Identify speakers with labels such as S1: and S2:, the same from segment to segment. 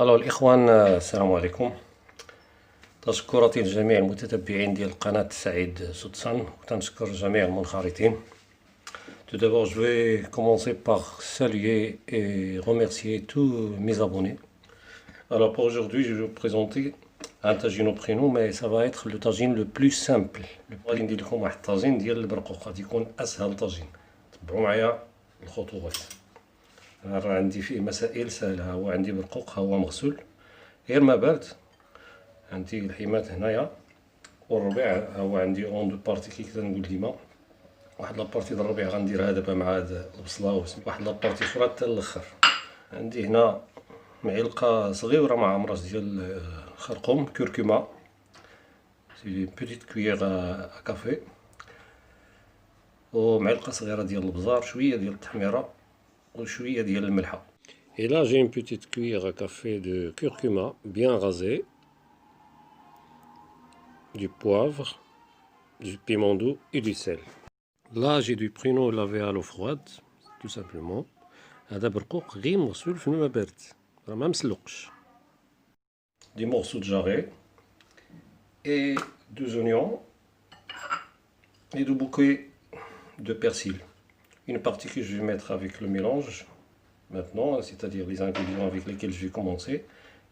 S1: الإخوان، السلام عليكم. تشكراتي لجميع المتتبعين ديال القناة سعيد سوتسان، وتنشكر جميع المنخرطين. Tout d'abord, je vais commencer par saluer et remercier tous mes abonnés. Alors pour aujourd'hui, je vais vous présenter un tagine au prénom, mais ça va être le tagine le plus simple. غادي ندير لكم واحد الطاجين ديال البرقوق، غادي يكون اسهل طاجين. تبعوا معايا الخطوات. أنا راه عندي فيه مسائل سهله. ها هو عندي برقوق، ها هو مغسول غير ما بارد. عندي الحمات هنايا والربيع، ها هو عندي اون دو بارتي كي كنقول ديما. واحد لابارتي د الربيع غنديرها دابا مع هاد البصله، واحد لابارتي اخرى حتى الاخر. عندي هنا معلقه صغيره مع عمراش ديال خرقوم كركمه، سي اون بيتيت كويير ا كافي، ومعلقه صغيره ديال البزار، شويه ديال التحميره وشويه ديال الملحه. Et là j'ai une petite cuillère à café de curcuma bien rasé, du poivre, du piment doux et du sel. Là j'ai du pruneau lavé à l'eau froide, tout simplement. هذا برقوق غير مغسول في الماء بارد، راه ما مسلوقش. Des morceaux de jarret et 2 oignons et 2 bouquets de persil. Une partie que je vais mettre avec le mélange maintenant, c'est-à-dire les ingrédients avec lesquels je vais commencer,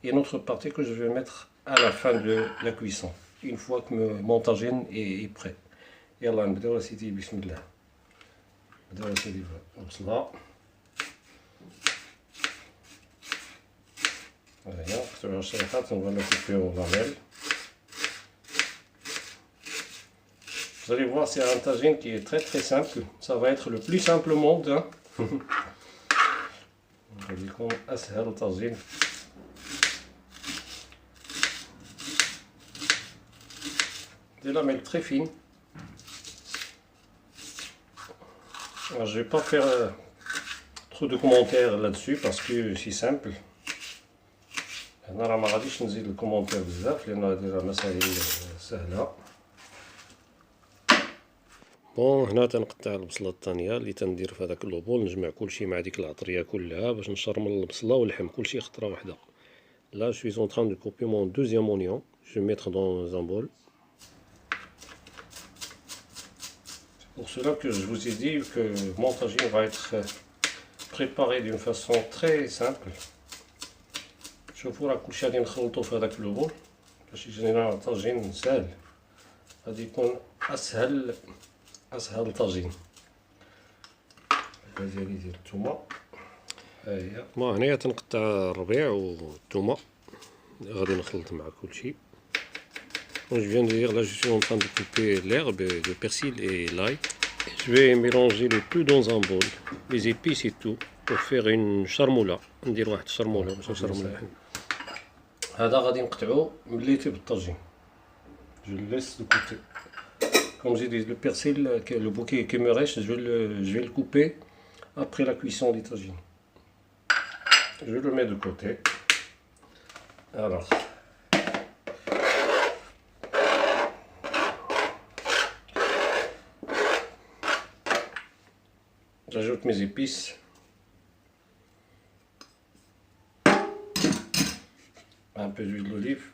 S1: et une autre partie que je vais mettre à la fin de la cuisson, une fois que mon tagine est prêt. يلا نبداو سيدي بسم الله. نبداو سيدي بالبصله. هيا قطعوا الشريحات ونبداو نكوبيو لاميل. Vous allez voir, c'est un tagine qui est très simple. Ça va être le plus simple au monde. غادي يكون أسهل طاجين. Des lamelles très fines. Alors, je vais pas faire trop de commentaires là-dessus parce que c'est simple. هنا راه ما غاديش نزيد الكومونتير بزاف لأن هذه راه مسائل سهلة. بون هنا تنقطع البصله الثانيه اللي تندير في هذاك اللوبول، نجمع كلشي مع ديك العطريه كلها باش نشرمل البصله واللحم كلشي خطره واحده. Là je suis en train de couper mon deuxième oignon, je vais mettre dans un bol. C'est pour cela que je vous ai dit que mon tagine va être préparé d'une façon très simple. شوفوا راه كلشي غادي نخلطو في هذاك اللوبول باش يجينا طاجين ساهل. غادي يكون اسهل طاجين. ديالي ديال الثومه، ها هي. هنايا تنقطع الربيع والثومه غادي نخلط مع كلشي. Je viens de dire, là je suis en train de couper l'herbe, le persil et l'ail. Je vais mélanger le tout dans un bol, les épices et tout, pour faire une charmoula. ندير واحد الشرموله باش نشرمل اللحم. هذا غادي نقطعو ملي يطيب الطاجين. Je le laisse de côté. Comme j'ai dit, le persil, le bouquet qui me reste, je vais le couper après la cuisson des tagines. Je le mets de côté. Alors, j'ajoute mes épices. Un peu d'huile d'olive.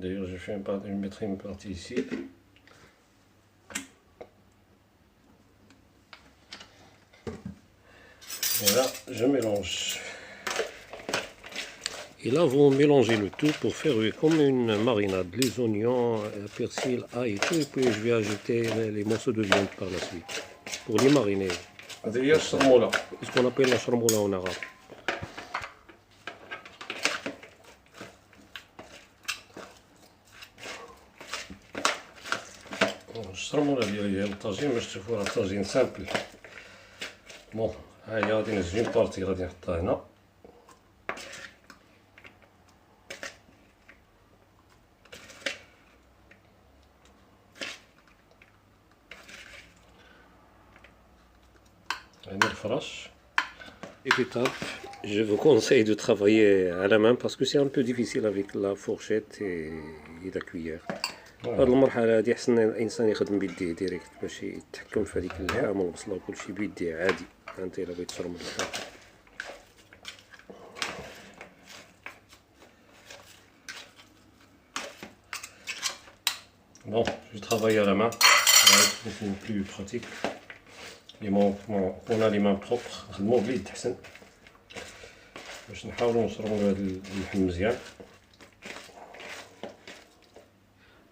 S1: D'ailleurs, je mettrai une partie ici. Et là, je mélange. Et là, vous mélangez le tout pour faire comme une marinade. Les oignons, persil, ail et tout. Et puis, je vais ajouter les morceaux de viande par la suite. Pour les mariner. C'est ce qu'on appelle la charmoula en arabe. الشرموله ديال الطاجين باش تشوفوا راه الطاجين سامبل. بون ها هي غادي نزيد اون بارتي غادي نحطها هنا. هنا الفراش. Étape, je vous conseille de travailler à la main parce que c'est un peu difficile avec la fourchette et la cuillère. هاد المرحلة هادي حسن الإنسان يخدم بيديه ديريكت باش يتحكم في هاديك اللحم والبصلة وكلشي بيديه عادي. انت الا بغيت تشرب اللحم Bon, je travaille à la main, c'est plus pratique. On a les mains propres, نخدمو باليد أحسن باش نحاولو نشربو هاد اللحم مزيان.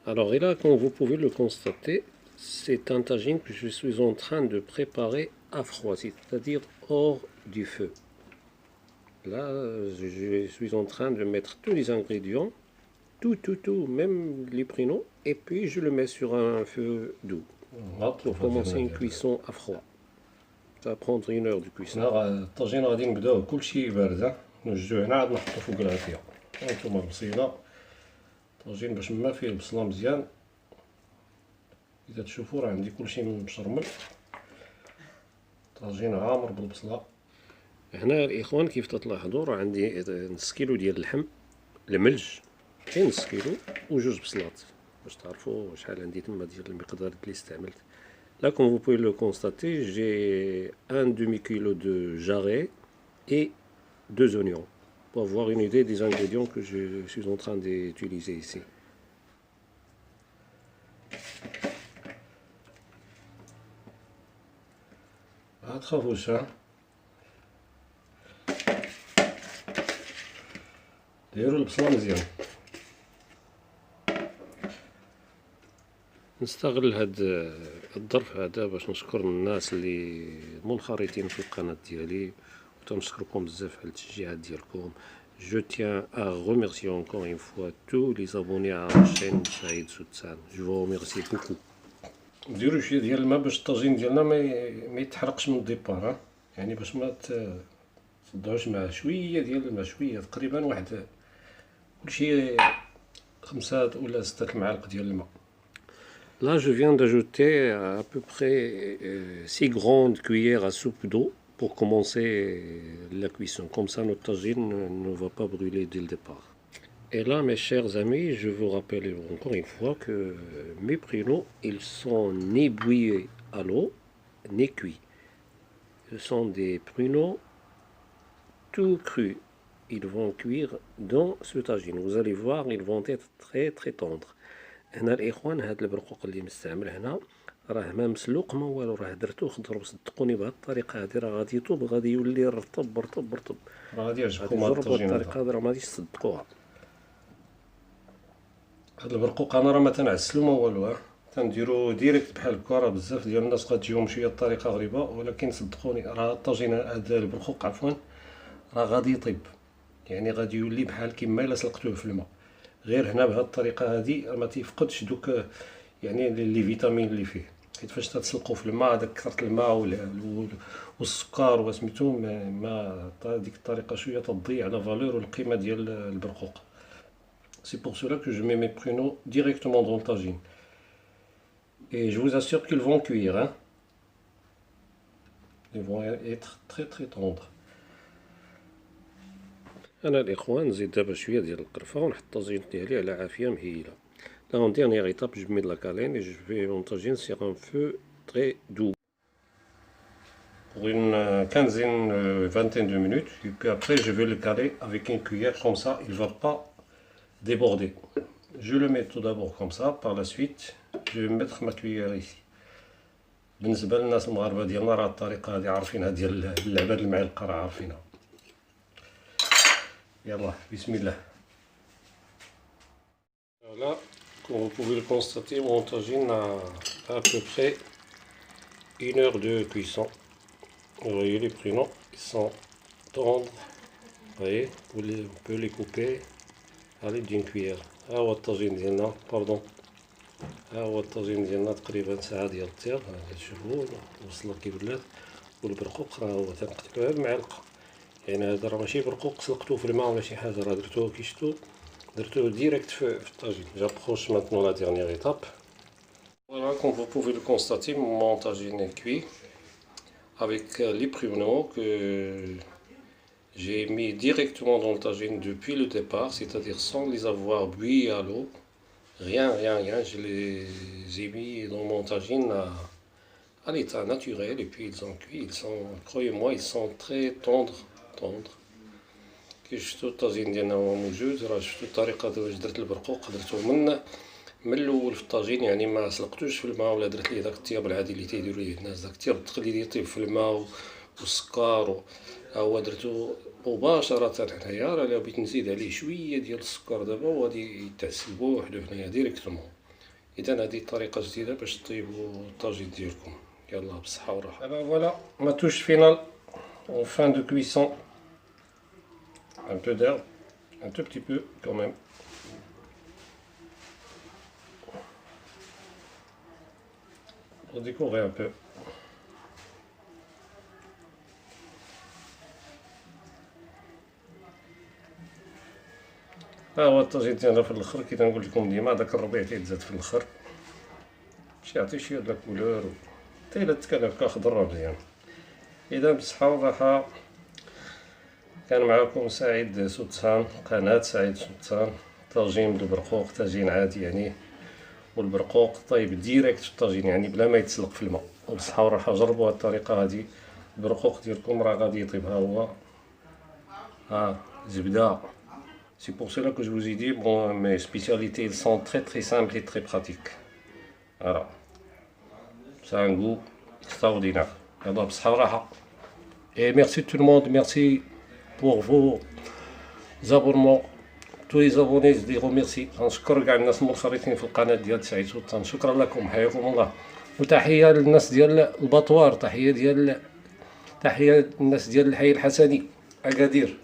S1: Alors, et là, comme vous pouvez le constater, c'est un tagine que je suis en train de préparer à froid, c'est-à-dire hors du feu. Là, je suis en train de mettre tous les ingrédients, tout, même les pruneaux, et puis je le mets sur un feu doux pour commencer une cuisson à froid. Ça va prendre 1 heure de cuisson. الطاجين غادي نبداوه كلشي بارد، نوجدوه هنا عاد نحطو فوق الغافية. هانتوما البصيلة، الطاجين باش ما فيه البصلة مزيان. إذا تشوفو راه عندي كلشي مشرمل، طاجين عامر بالبصلة. هنا الإخوان كيف تلاحظوا راه عندي نص كيلو ديال اللحم الملج، نص كيلو وجوج بصلات باش تعرفوا شحال عندي تما ديال المقدار اللي استعملت. Là, comme vous pouvez le constater, j'ai un demi-kilo de jarret et 2 oignons pour avoir une idée des ingrédients que je suis en train d'utiliser ici. Attrape ça. ديروا البصلة مزيان. نستغل هاد الظرف هذا باش نشكر الناس اللي منخرطين في القناة ديالي وتنشكركم بزاف على التشجيعات ديالكم. Je tiens à remercier encore une fois tous les abonnés à la chaîne Saïd Soutsan. Je vous remercie beaucoup. نديرو شويه ديال الماء باش الطاجين ديالنا ما يتحرقش من الديبار، يعني باش ما تصدعوش معاه. شويه ديال الماء، شويه تقريبا واحد كلشي 5 ولا 6 المعالق ديال الماء. Là, je viens d'ajouter à peu près 6 grandes cuillères à soupe d'eau pour commencer la cuisson. Comme ça, notre tagine ne va pas brûler dès le départ. Et là, mes chers amis, je vous rappelle encore une fois que mes pruneaux, ils sont ni bouillis à l'eau, ni cuits. Ce sont des pruneaux tout crus. Ils vont cuire dans ce tagine. Vous allez voir, ils vont être très très tendres. هنا الاخوان هاد البرقوق اللي مستعمل هنا راه ما مسلوق ما والو، راه درتو خضر. وصدقوني بهاد الطريقه هادي راه غادي يطوب، غادي يولي رطب رطب رطب. راه غادي يعجبكم هاد الطاجين. الطريقه هادي راه ما غاديش تصدقوها. هاد البرقوق انا راه ما تنعسلو ما والو، تنديرو ديريكت بحال هكا. راه بزاف ديال الناس غتجيهم شويه الطريقه غريبه، ولكن صدقوني راه الطاجين هاد البرقوق عفوا راه غادي يطيب، يعني غادي يولي بحال كيما الا سلقتوه في الماء. غير هنا بهاد الطريقه هادي ما تيفقدش دوك يعني لي فيتامين اللي فيه، حيت فاش تتسلقوا في الماء داك كثره الماء والسكر وسميتو ما ديك الطريقه شويه تضيع على فالور والقيمه ديال البرقوق. سي بور cela que je mets mes pruneaux directement dans le tagine et je vous assure qu'ils vont cuire, hein. Ils vont être très très tendres. انا الاخوان نزيد دابا شويه ديال القرفه ونحط الطاجين ديالي على عافيه مهيله. Là en dernière étape, je mets de la cannelle et je fais mon tagine sur un feu très doux pour une quinzaine, vingtaine de minutes. Et puis après, je vais le caler avec une cuillère, comme ça, il ne va pas déborder. Je le mets tout d'abord comme ça. Par la suite, je vais mettre ma cuillère ici. بالنسبة للناس المغاربة ديالنا راه الطريقة هذه عارفينها، ديال اللعبة المعلقة راه عارفينها. يلا بسم الله. Voilà, comme vous pouvez le constater, mon tagine a à peu près 1 heure de cuisson. Vous voyez les pruneaux, ils sont tendres. Vous voyez, on peut les couper. Allez, d'une cuillère. ها هو الطاجين ديالنا، باردون. ها هو الطاجين ديالنا تقريبا ساعة ديال الطياب. تشوفوا البصلة كي ولات، والبرقوق راه هو تنقطعو غير بمعلقة. يعني هذا راه ماشي برقوق سلقتوه في الماء ولا شي حاجة، راه درتوه كي شفتو درتوه direct في الطاجين. J'approche maintenant la dernière étape. Voilà, comme vous pouvez le constater, mon tagine est cuit avec les pruneaux que j'ai mis directement dans le tagine depuis le départ, c'est-à-dire sans les avoir bouillis à l'eau. Rien, je les ai mis dans mon tagine à l'état naturel et puis ils ont cuit. Ils sont, croyez-moi, ils sont très tendres. كي شفتو الطاجين ديالنا هو موجود، راه شفتو الطريقه باش درت البرقوق درتو من من الاول في الطاجين يعني ما سلقتوش في الماء ولا درت ليه داك الطياب العادي اللي تيديروا ليه الناس، داك الطياب التقليدي يطيب في الماء والسكر ها هو درتو مباشرة هنايا. راه الا بغيت نزيد عليه شوية ديال السكر دابا وغادي يتعسل بوحدو هنايا ديريكتومون. اذا هذه طريقة جديدة باش طيبوا الطاجين ديالكم. يلا بالصحة والراحة. دابا فوالا ما توش فينال en fin de cuisson, un peu d'herbe, un tout petit peu quand même. Pour décorer un peu. ها هو الطاجين ديالنا في الاخر كي تنقول لكم ديما داك الربيع تيتزاد في الاخر باش يعطي شويه د الكولور حتى الا تكون هكا خضر راه مزيان. اذا بالصحه والراحه كان معكم سعيد سوتسان، قناه سعيد سوتسان. طاجين بالبرقوق، طاجين عادي يعني، والبرقوق طيب ديريكت في الطاجين يعني بلا ما يتسلق في الماء. وبالصحه والراحه جربوا هاد الطريقه هادي، البرقوق ديالكم راه غادي يطيب. ها هو ها زبده. C'est pour cela que je vous ai dit, bon, mes spécialités sont très très simples et très pratiques. Voilà. Ça a un goût extraordinaire. يلا بصحة وراحة. Et merci tout le monde, merci pour vos abonnements. Tous les abonnés, je les remercie. نشكر كاع الناس المنخرطين في القناة ديال سعيد سلطان، شكرا لكم، حياكم الله. وتحية للناس ديال البطوار، تحية للناس ديال الحي الحسني، أكادير.